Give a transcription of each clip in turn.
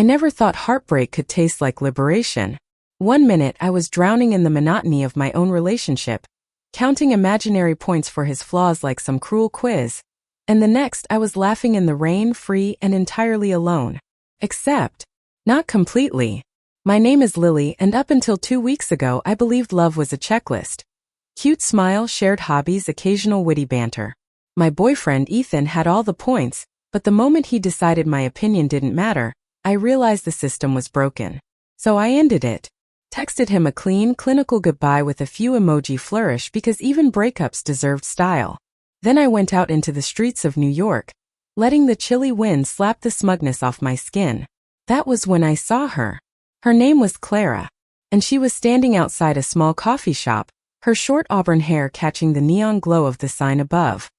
I never thought heartbreak could taste like liberation. One minute I was drowning in the monotony of my own relationship, counting imaginary points for his flaws like some cruel quiz, and the next I was laughing in the rain, free and entirely alone. Except, not completely. My name is Lily, and up until 2 weeks ago I believed love was a checklist. Cute smile, shared hobbies, occasional witty banter. My boyfriend Ethan had all the points, but the moment he decided my opinion didn't matter, I realized the system was broken. So I ended it. Texted him a clean, clinical goodbye with a few emoji flourish because even breakups deserved style. Then I went out into the streets of New York, letting the chilly wind slap the smugness off my skin. That was when I saw her. Her name was Clara, and she was standing outside a small coffee shop, her short auburn hair catching the neon glow of the sign above.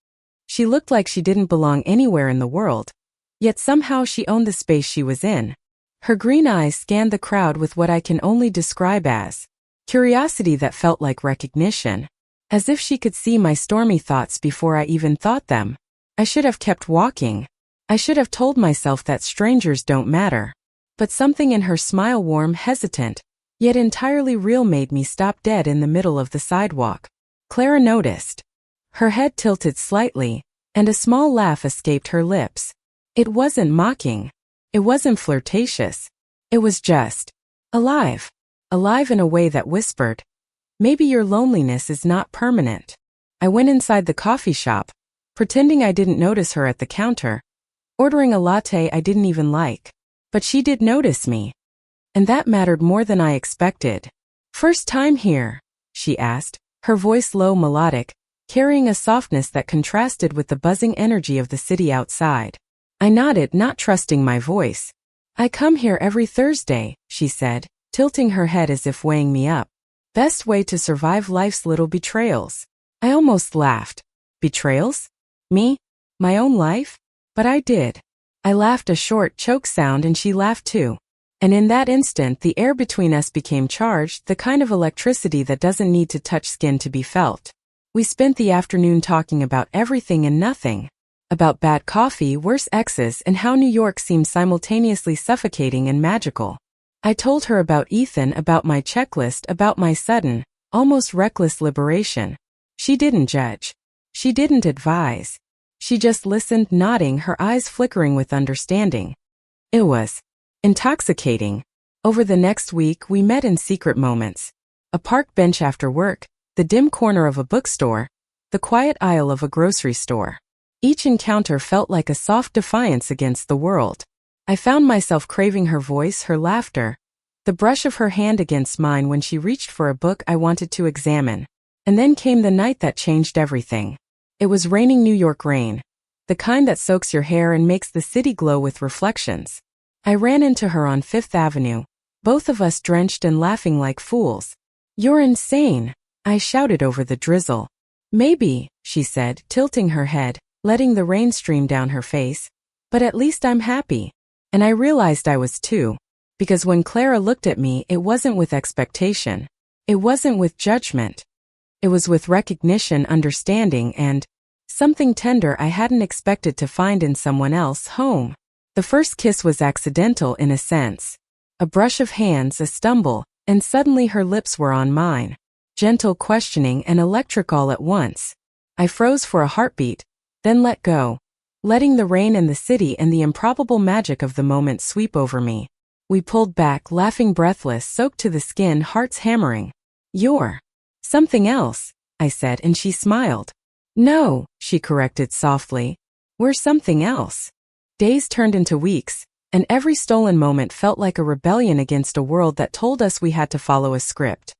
She looked like she didn't belong anywhere in the world, yet somehow she owned the space she was in. Her green eyes scanned the crowd with what I can only describe as curiosity that felt like recognition, as if she could see my stormy thoughts before I even thought them. I should have kept walking. I should have told myself that strangers don't matter. But something in her smile, warm, hesitant, yet entirely real, made me stop dead in the middle of the sidewalk. Clara noticed. Her head tilted slightly, and a small laugh escaped her lips. It wasn't mocking. It wasn't flirtatious. It was just alive. Alive in a way that whispered, maybe your loneliness is not permanent. I went inside the coffee shop, pretending I didn't notice her at the counter, ordering a latte I didn't even like. But she did notice me. And that mattered more than I expected. "First time here?" she asked, her voice low, melodic, carrying a softness that contrasted with the buzzing energy of the city outside. I nodded, not trusting my voice. "I come here every Thursday," she said, tilting her head as if weighing me up. Best way to survive life's little betrayals. I almost laughed. Betrayals? Me? My own life? But I did. I laughed, a short choke sound, and she laughed too. And in that instant the air between us became charged, the kind of electricity that doesn't need to touch skin to be felt. We spent the afternoon talking about everything and nothing. About bad coffee, worse exes, and how New York seemed simultaneously suffocating and magical. I told her about Ethan, about my checklist, about my sudden, almost reckless liberation. She didn't judge. She didn't advise. She just listened, nodding, her eyes flickering with understanding. It was intoxicating. Over the next week we met in secret moments. A park bench after work, the dim corner of a bookstore, the quiet aisle of a grocery store. Each encounter felt like a soft defiance against the world. I found myself craving her voice, her laughter, the brush of her hand against mine when she reached for a book I wanted to examine. And then came the night that changed everything. It was raining New York rain, the kind that soaks your hair and makes the city glow with reflections. I ran into her on Fifth Avenue, both of us drenched and laughing like fools. "You're insane," I shouted over the drizzle. "Maybe," she said, tilting her head, letting the rain stream down her face, "but at least I'm happy." And I realized I was too, because when Clara looked at me, it wasn't with expectation. It wasn't with judgment. It was with recognition, understanding, and something tender I hadn't expected to find in someone else. Home. The first kiss was accidental in a sense. A brush of hands, a stumble, and suddenly her lips were on mine. Gentle, questioning, and electric all at once. I froze for a heartbeat, then let go, letting the rain and the city and the improbable magic of the moment sweep over me. We pulled back, laughing, breathless, soaked to the skin, hearts hammering. "You're something else," I said, and she smiled. "No," she corrected softly. "We're something else." Days turned into weeks, and every stolen moment felt like a rebellion against a world that told us we had to follow a script.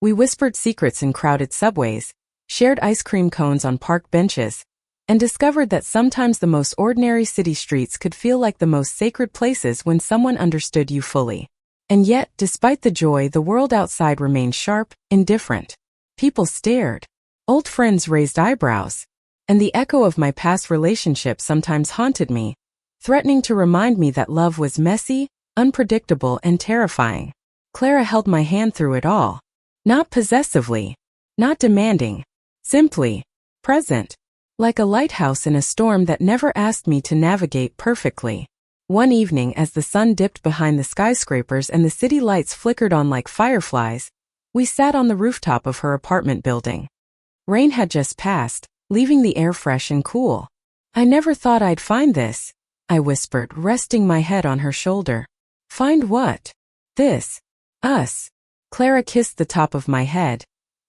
We whispered secrets in crowded subways, shared ice cream cones on park benches, and discovered that sometimes the most ordinary city streets could feel like the most sacred places when someone understood you fully. And yet, despite the joy, the world outside remained sharp, indifferent. People stared. Old friends raised eyebrows. And the echo of my past relationship sometimes haunted me, threatening to remind me that love was messy, unpredictable, and terrifying. Clara held my hand through it all. Not possessively, not demanding, simply present, like a lighthouse in a storm that never asked me to navigate perfectly. One evening, as the sun dipped behind the skyscrapers and the city lights flickered on like fireflies, we sat on the rooftop of her apartment building. Rain had just passed, leaving the air fresh and cool. "I never thought I'd find this," I whispered, resting my head on her shoulder. "Find what?" "This. Us." Clara kissed the top of my head,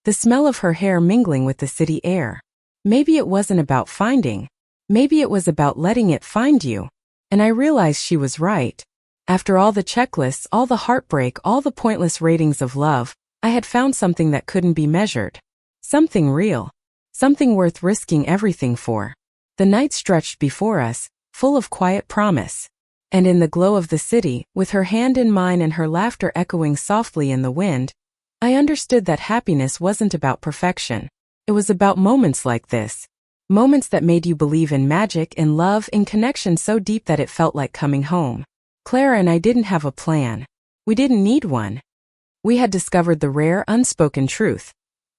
the smell of her hair mingling with the city air. Maybe it wasn't about finding. Maybe it was about letting it find you. And I realized she was right. After all the checklists, all the heartbreak, all the pointless ratings of love, I had found something that couldn't be measured. Something real. Something worth risking everything for. The night stretched before us, full of quiet promise. And in the glow of the city, with her hand in mine and her laughter echoing softly in the wind, I understood that happiness wasn't about perfection. It was about moments like this. Moments that made you believe in magic, in love, in connection so deep that it felt like coming home. Clara and I didn't have a plan. We didn't need one. We had discovered the rare, unspoken truth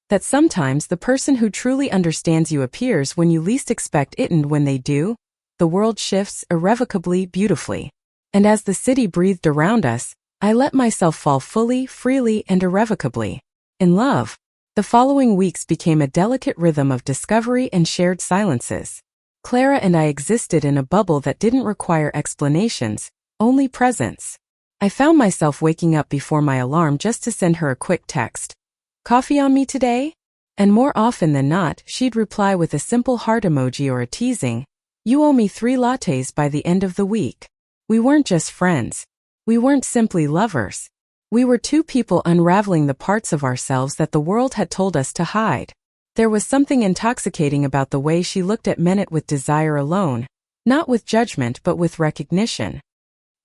that sometimes the person who truly understands you appears when you least expect it, and when they do, the world shifts irrevocably, beautifully. And as the city breathed around us, I let myself fall fully, freely, and irrevocably in love. The following weeks became a delicate rhythm of discovery and shared silences. Clara and I existed in a bubble that didn't require explanations, only presence. I found myself waking up before my alarm just to send her a quick text. "Coffee on me today?" And more often than not, she'd reply with a simple heart emoji or a teasing, "You owe me 3 lattes by the end of the week." We weren't just friends. We weren't simply lovers. We were two people unraveling the parts of ourselves that the world had told us to hide. There was something intoxicating about the way she looked at men with desire alone, not with judgment but with recognition.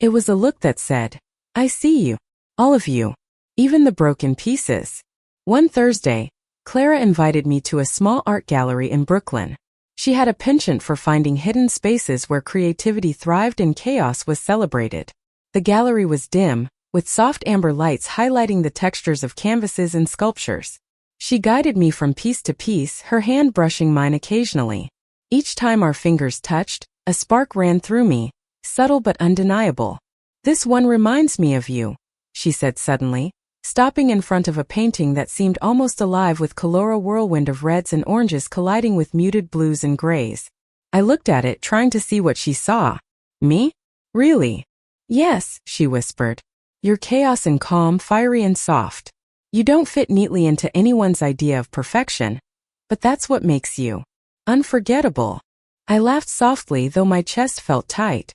It was a look that said, "I see you. All of you. Even the broken pieces." One Thursday, Clara invited me to a small art gallery in Brooklyn. She had a penchant for finding hidden spaces where creativity thrived and chaos was celebrated. The gallery was dim, with soft amber lights highlighting the textures of canvases and sculptures. She guided me from piece to piece, her hand brushing mine occasionally. Each time our fingers touched, a spark ran through me, subtle but undeniable. "This one reminds me of you," she said suddenly, stopping in front of a painting that seemed almost alive with colora whirlwind of reds and oranges colliding with muted blues and grays. I looked at it, trying to see what she saw. "Me? Really?" "Yes," she whispered. "You're chaos and calm, fiery and soft. You don't fit neatly into anyone's idea of perfection, but that's what makes you unforgettable." I laughed softly, though my chest felt tight.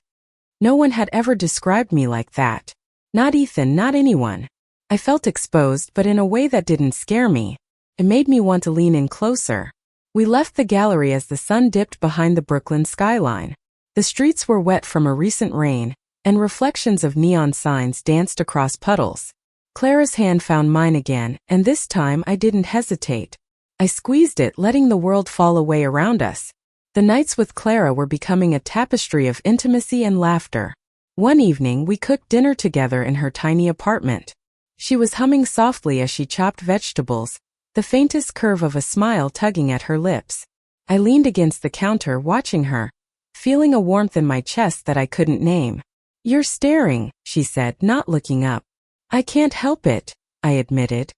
No one had ever described me like that. Not Ethan, not anyone. I felt exposed, but in a way that didn't scare me. It made me want to lean in closer. We left the gallery as the sun dipped behind the Brooklyn skyline. The streets were wet from a recent rain, and reflections of neon signs danced across puddles. Clara's hand found mine again, and this time I didn't hesitate. I squeezed it, letting the world fall away around us. The nights with Clara were becoming a tapestry of intimacy and laughter. One evening, we cooked dinner together in her tiny apartment. She was humming softly as she chopped vegetables, the faintest curve of a smile tugging at her lips. I leaned against the counter, watching her, feeling a warmth in my chest that I couldn't name. "You're staring," she said, not looking up. "I can't help it," I admitted.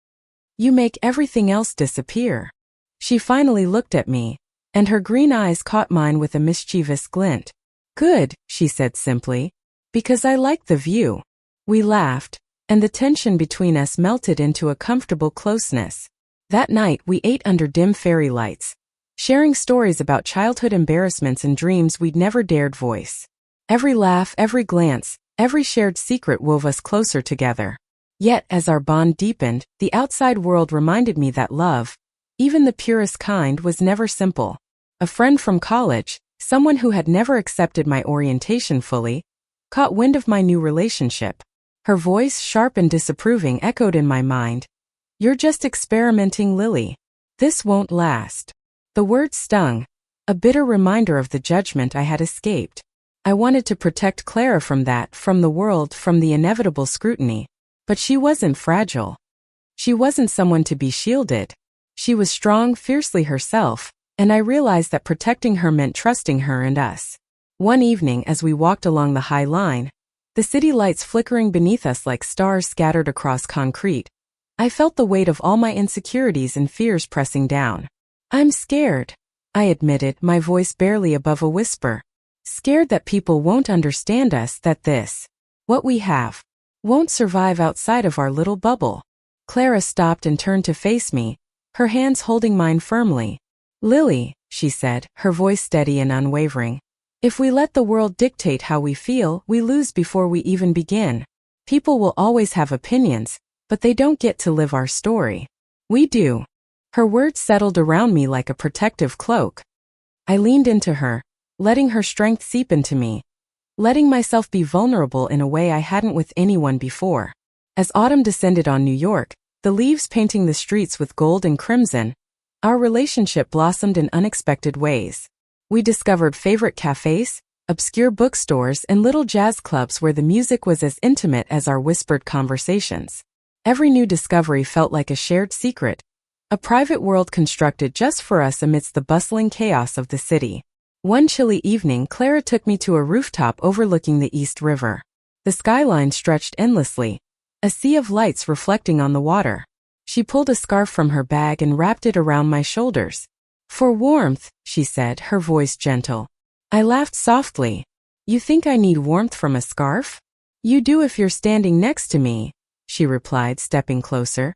"You make everything else disappear." She finally looked at me, and her green eyes caught mine with a mischievous glint. "Good," she said simply, "because I like the view." We laughed, and the tension between us melted into a comfortable closeness. That night we ate under dim fairy lights, sharing stories about childhood embarrassments and dreams we'd never dared voice. Every laugh, every glance, every shared secret wove us closer together. Yet, as our bond deepened, the outside world reminded me that love, even the purest kind, was never simple. A friend from college, someone who had never accepted my orientation fully, caught wind of my new relationship. Her voice, sharp and disapproving, echoed in my mind. "You're just experimenting, Lily. This won't last." The words stung, a bitter reminder of the judgment I had escaped. I wanted to protect Clara from that, from the world, from the inevitable scrutiny. But she wasn't fragile. She wasn't someone to be shielded. She was strong, fiercely herself, and I realized that protecting her meant trusting her and us. One evening as we walked along the High Line, the city lights flickering beneath us like stars scattered across concrete, I felt the weight of all my insecurities and fears pressing down. "I'm scared," I admitted, my voice barely above a whisper. "Scared that people won't understand us, that what we have, won't survive outside of our little bubble." Clara stopped and turned to face me, her hands holding mine firmly. "Lily," she said, her voice steady and unwavering, "if we let the world dictate how we feel, we lose before we even begin. People will always have opinions, but they don't get to live our story. We do." Her words settled around me like a protective cloak. I leaned into her, letting her strength seep into me, letting myself be vulnerable in a way I hadn't with anyone before. As autumn descended on New York, the leaves painting the streets with gold and crimson, our relationship blossomed in unexpected ways. We discovered favorite cafes, obscure bookstores, and little jazz clubs where the music was as intimate as our whispered conversations. Every new discovery felt like a shared secret, a private world constructed just for us amidst the bustling chaos of the city. One chilly evening, Clara took me to a rooftop overlooking the East River. The skyline stretched endlessly, a sea of lights reflecting on the water. She pulled a scarf from her bag and wrapped it around my shoulders. "For warmth," she said, her voice gentle. I laughed softly. "You think I need warmth from a scarf?" "You do if you're standing next to me," she replied, stepping closer.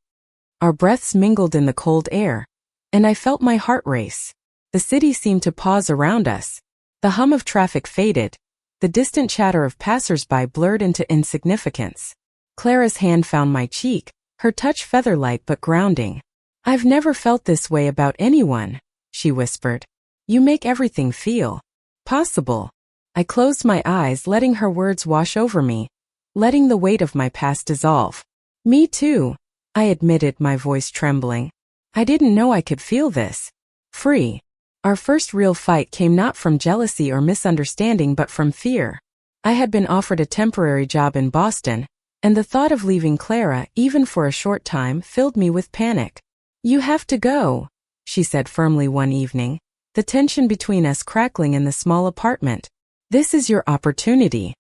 Our breaths mingled in the cold air, and I felt my heart race. The city seemed to pause around us. The hum of traffic faded, the distant chatter of passers-by blurred into insignificance. Clara's hand found my cheek, her touch feather-light but grounding. "I've never felt this way about anyone," she whispered. "You make everything feel possible." I closed my eyes, letting her words wash over me, letting the weight of my past dissolve. "Me too," I admitted, my voice trembling. "I didn't know I could feel this free." Our first real fight came not from jealousy or misunderstanding but from fear. I had been offered a temporary job in Boston, and the thought of leaving Clara, even for a short time, filled me with panic. "You have to go," she said firmly one evening, the tension between us crackling in the small apartment. "This is your opportunity.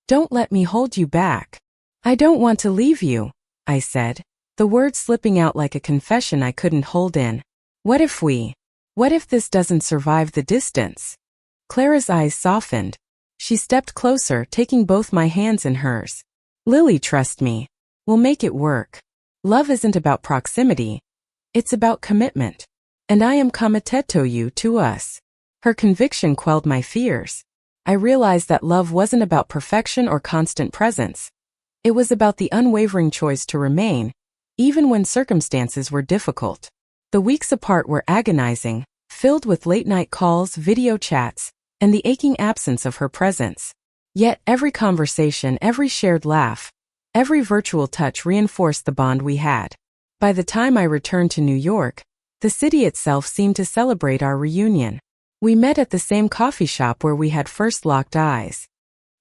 Don't let me hold you back." "I don't want to leave you," I said, the words slipping out like a confession I couldn't hold in. What if this doesn't survive the distance?" Clara's eyes softened. She stepped closer, taking both my hands in hers. "Lily, trust me. We'll make it work. Love isn't about proximity. It's about commitment. And I am committed to you, to us." Her conviction quelled my fears. I realized that love wasn't about perfection or constant presence. It was about the unwavering choice to remain, even when circumstances were difficult. The weeks apart were agonizing, filled with late-night calls, video chats, and the aching absence of her presence. Yet every conversation, every shared laugh, every virtual touch reinforced the bond we had. By the time I returned to New York, the city itself seemed to celebrate our reunion. We met at the same coffee shop where we had first locked eyes.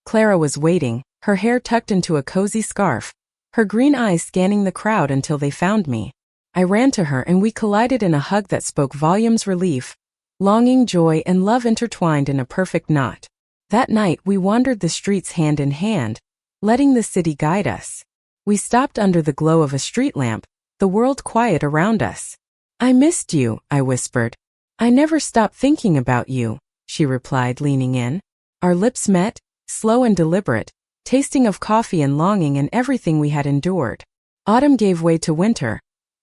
Clara was waiting, her hair tucked into a cozy scarf, her green eyes scanning the crowd until they found me. I ran to her and we collided in a hug that spoke volumes: relief, longing, joy, and love intertwined in a perfect knot. That night we wandered the streets hand in hand, letting the city guide us. We stopped under the glow of a street lamp, the world quiet around us. "I missed you," I whispered. "I never stopped thinking about you," she replied, leaning in. Our lips met, slow and deliberate, tasting of coffee and longing and everything we had endured. Autumn gave way to winter,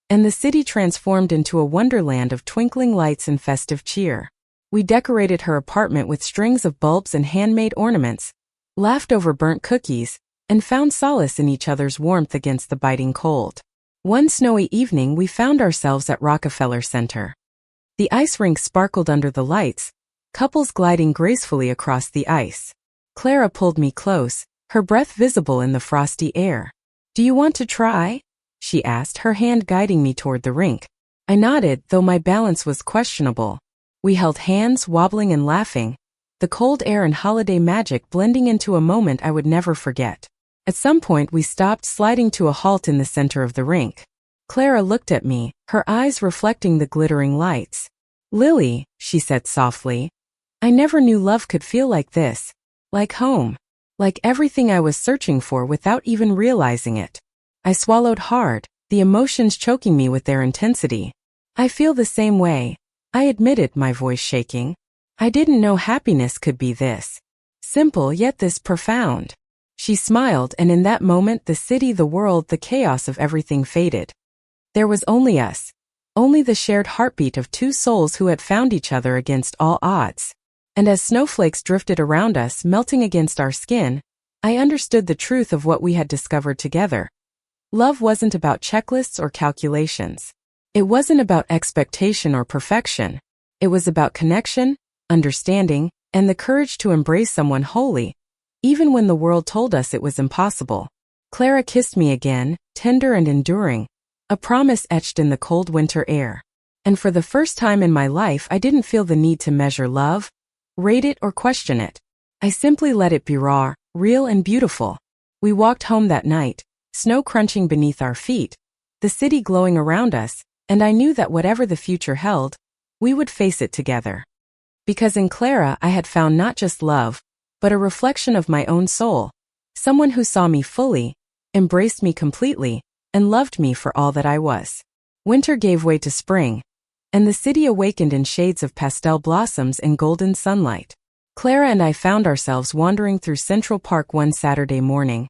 and the city transformed into a wonderland of twinkling lights and festive cheer. We decorated her apartment with strings of bulbs and handmade ornaments, laughed over burnt cookies, and found solace in each other's warmth against the biting cold. One snowy evening we found ourselves at Rockefeller Center. The ice rink sparkled under the lights, couples gliding gracefully across the ice. Clara pulled me close, her breath visible in the frosty air. "Do you want to try?" she asked, her hand guiding me toward the rink. I nodded, though my balance was questionable. We held hands, wobbling and laughing, the cold air and holiday magic blending into a moment I would never forget. At some point we stopped, sliding to a halt in the center of the rink. Clara looked at me, her eyes reflecting the glittering lights. "Lily," she said softly, I never knew love could feel like this. Like home. Like everything I was searching for without even realizing it. I swallowed hard, the emotions choking me with their intensity. I feel the same way, I admitted, my voice shaking. I didn't know happiness could be this simple yet this profound. She smiled, and in that moment the city, the world, the chaos of everything faded. There was only us. Only the shared heartbeat of two souls who had found each other against all odds. And as snowflakes drifted around us, melting against our skin, I understood the truth of what we had discovered together. Love wasn't about checklists or calculations. It wasn't about expectation or perfection. It was about connection, understanding, and the courage to embrace someone wholly, even when the world told us it was impossible. Clara kissed me again, tender and enduring, a promise etched in the cold winter air. And for the first time in my life, I didn't feel the need to measure love, rate it, or question it. I simply let it be raw, real, and beautiful. We walked home that night, snow crunching beneath our feet, the city glowing around us, and I knew that whatever the future held, we would face it together. Because in Clara I had found not just love, but a reflection of my own soul, someone who saw me fully, embraced me completely, and loved me for all that I was. Winter gave way to spring, and the city awakened in shades of pastel blossoms and golden sunlight. Clara and I found ourselves wandering through Central Park one Saturday morning,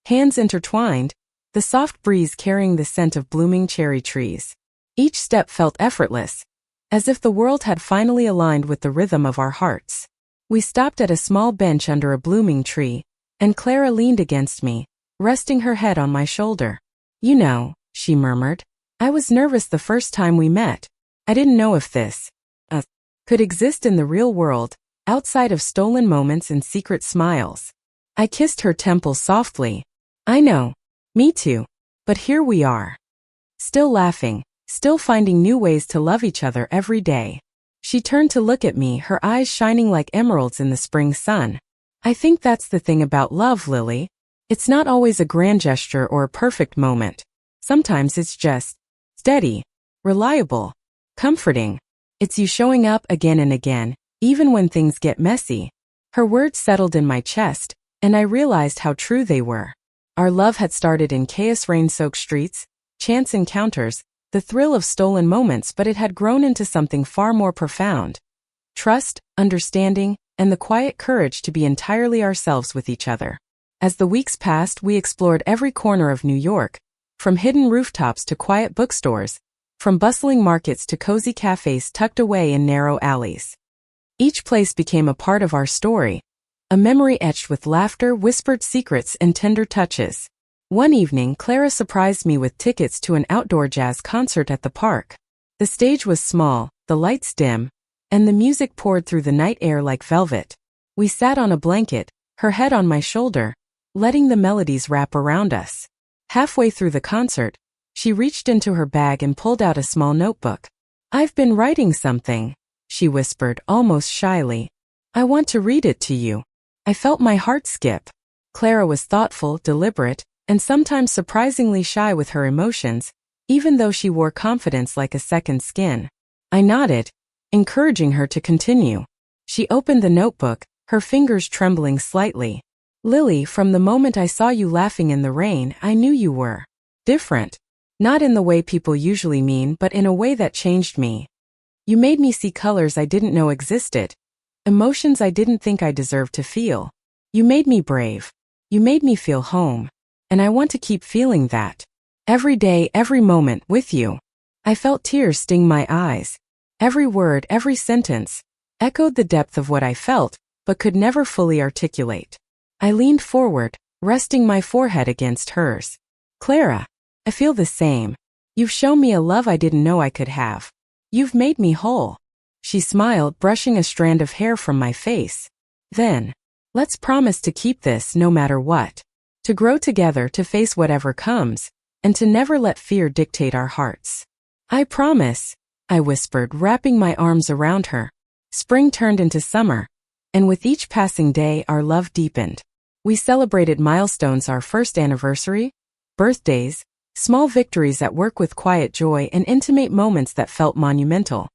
hands intertwined, the soft breeze carrying the scent of blooming cherry trees. Each step felt effortless, as if the world had finally aligned with the rhythm of our hearts. We stopped at a small bench under a blooming tree, and Clara leaned against me, resting her head on my shoulder. "You know," she murmured, "I was nervous the first time we met. I didn't know if this could exist in the real world, outside of stolen moments and secret smiles." I kissed her temple softly. "I know. Me too. But here we are. Still laughing, still finding new ways to love each other every day." She turned to look at me, her eyes shining like emeralds in the spring sun. "I think that's the thing about love, Lily. It's not always a grand gesture or a perfect moment. Sometimes it's just steady, reliable, comforting. It's you showing up again and again, even when things get messy." Her words settled in my chest, and I realized how true they were. Our love had started in chaos, rain-soaked streets, chance encounters, the thrill of stolen moments, but it had grown into something far more profound. Trust, understanding, and the quiet courage to be entirely ourselves with each other. As the weeks passed, we explored every corner of New York, from hidden rooftops to quiet bookstores, from bustling markets to cozy cafes tucked away in narrow alleys. Each place became a part of our story, a memory etched with laughter, whispered secrets, and tender touches. One evening, Clara surprised me with tickets to an outdoor jazz concert at the park. The stage was small, the lights dim, and the music poured through the night air like velvet. We sat on a blanket, her head on my shoulder, letting the melodies wrap around us. Halfway through the concert, she reached into her bag and pulled out a small notebook. "I've been writing something," she whispered, almost shyly. "I want to read it to you." I felt my heart skip. Clara was thoughtful, deliberate, and sometimes surprisingly shy with her emotions, even though she wore confidence like a second skin. I nodded, encouraging her to continue. She opened the notebook, her fingers trembling slightly. "Lily, from the moment I saw you laughing in the rain, I knew you were different. Not in the way people usually mean, but in a way that changed me. You made me see colors I didn't know existed, emotions I didn't think I deserved to feel. You made me brave. You made me feel home. And I want to keep feeling that. Every day, every moment, with you." I felt tears sting my eyes. Every word, every sentence, echoed the depth of what I felt, but could never fully articulate. I leaned forward, resting my forehead against hers. "Clara, I feel the same. You've shown me a love I didn't know I could have. You've made me whole." She smiled, brushing a strand of hair from my face. "Then, let's promise to keep this no matter what. To grow together, to face whatever comes, and to never let fear dictate our hearts." "I promise," I whispered, wrapping my arms around her. Spring turned into summer, and with each passing day our love deepened. We celebrated milestones, our first anniversary, birthdays, small victories at work with quiet joy, and intimate moments that felt monumental.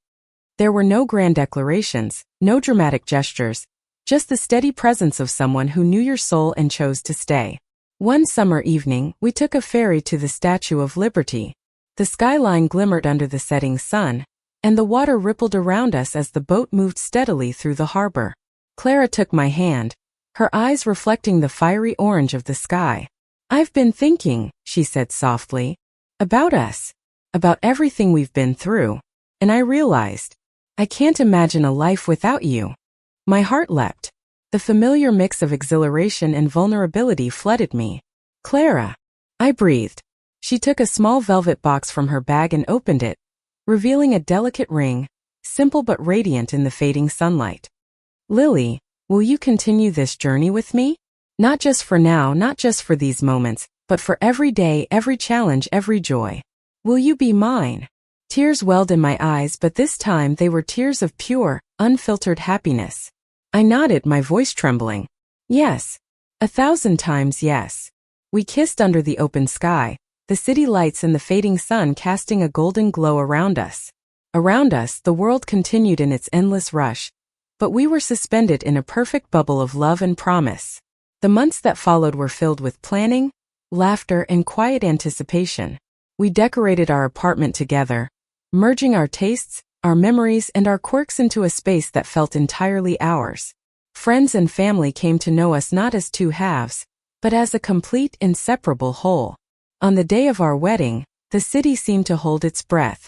There were no grand declarations, No dramatic gestures, just the steady presence of someone who knew your soul and chose to stay. One summer evening, we took a ferry to the Statue of Liberty. The skyline glimmered under the setting sun, and the water rippled around us as the boat moved steadily through the harbor. Clara took my hand, her eyes reflecting the fiery orange of the sky. "I've been thinking," she said softly, "about us, about everything we've been through, and I realized, I can't imagine a life without you." My heart leapt. The familiar mix of exhilaration and vulnerability flooded me. "Clara," I breathed. She took a small velvet box from her bag and opened it, revealing a delicate ring, simple but radiant in the fading sunlight. "Lily, will you continue this journey with me? Not just for now, not just for these moments, but for every day, every challenge, every joy. Will you be mine?" Tears welled in my eyes, but this time they were tears of pure, unfiltered happiness. I nodded, my voice trembling. "Yes. 1,000 times yes." We kissed under the open sky, the city lights and the fading sun casting a golden glow around us. Around us, the world continued in its endless rush, but we were suspended in a perfect bubble of love and promise. The months that followed were filled with planning, laughter, and quiet anticipation. We decorated our apartment together, merging our tastes, our memories, and our quirks into a space that felt entirely ours. Friends and family came to know us not as two halves, but as a complete, inseparable whole. On the day of our wedding, the city seemed to hold its breath.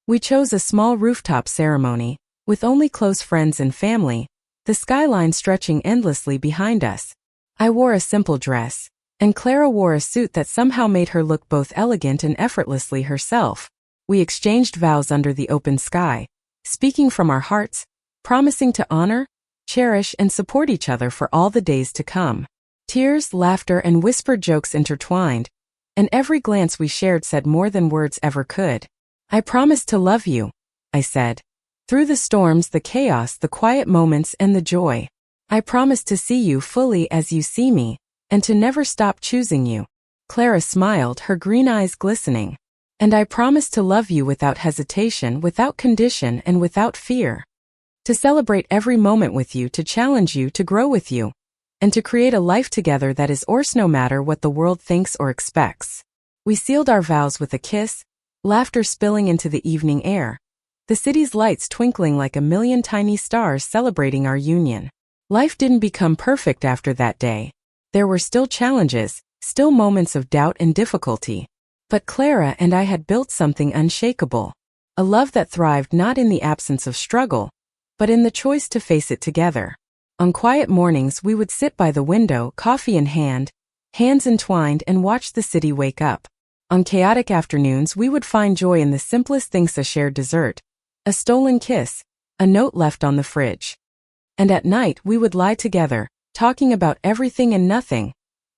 We chose a small rooftop ceremony, with only close friends and family, the skyline stretching endlessly behind us. I wore a simple dress, and Clara wore a suit that somehow made her look both elegant and effortlessly herself. We exchanged vows under the open sky, speaking from our hearts, promising to honor, cherish, and support each other for all the days to come. Tears, laughter, and whispered jokes intertwined, and every glance we shared said more than words ever could. "I promise to love you," I said. "Through the storms, the chaos, the quiet moments, and the joy. I promise to see you fully as you see me, and to never stop choosing you." Clara smiled, her green eyes glistening. "And I promise to love you without hesitation, without condition, and without fear. To celebrate every moment with you, to challenge you, to grow with you, and to create a life together that is ours no matter what the world thinks or expects." We sealed our vows with a kiss, laughter spilling into the evening air, the city's lights twinkling like a million tiny stars celebrating our union. Life didn't become perfect after that day. There were still challenges, still moments of doubt and difficulty. But Clara and I had built something unshakable. A love that thrived not in the absence of struggle, but in the choice to face it together. On quiet mornings we would sit by the window, coffee in hand, hands entwined, and watch the city wake up. On chaotic afternoons we would find joy in the simplest things: a shared dessert, a stolen kiss, a note left on the fridge. And at night we would lie together, talking about everything and nothing,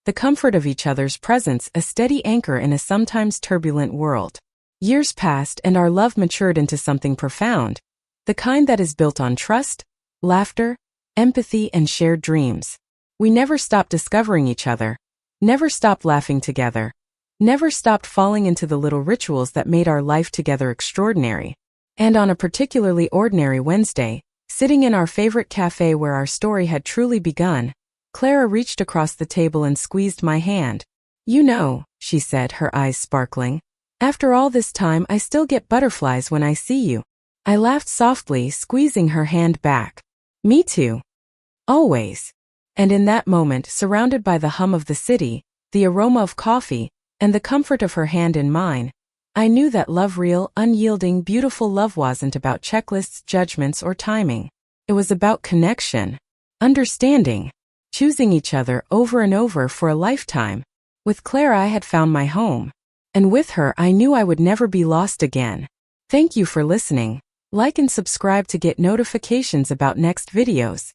the comfort of each other's presence a steady anchor in a sometimes turbulent world. Years passed and our love matured into something profound, the kind that is built on trust, laughter, empathy, and shared dreams. We never stopped discovering each other, never stopped laughing together, never stopped falling into the little rituals that made our life together extraordinary. And on a particularly ordinary Wednesday, sitting in our favorite cafe where our story had truly begun, Clara reached across the table and squeezed my hand. "You know," she said, her eyes sparkling, "after all this time I still get butterflies when I see you." I laughed softly, squeezing her hand back. "Me too. Always." And in that moment, surrounded by the hum of the city, the aroma of coffee, and the comfort of her hand in mine, I knew that love, real, unyielding, beautiful love, wasn't about checklists, judgments, or timing. It was about connection, understanding, choosing each other over and over for a lifetime. With Clara I had found my home, and with her I knew I would never be lost again. Thank you for listening. Like and subscribe to get notifications about next videos.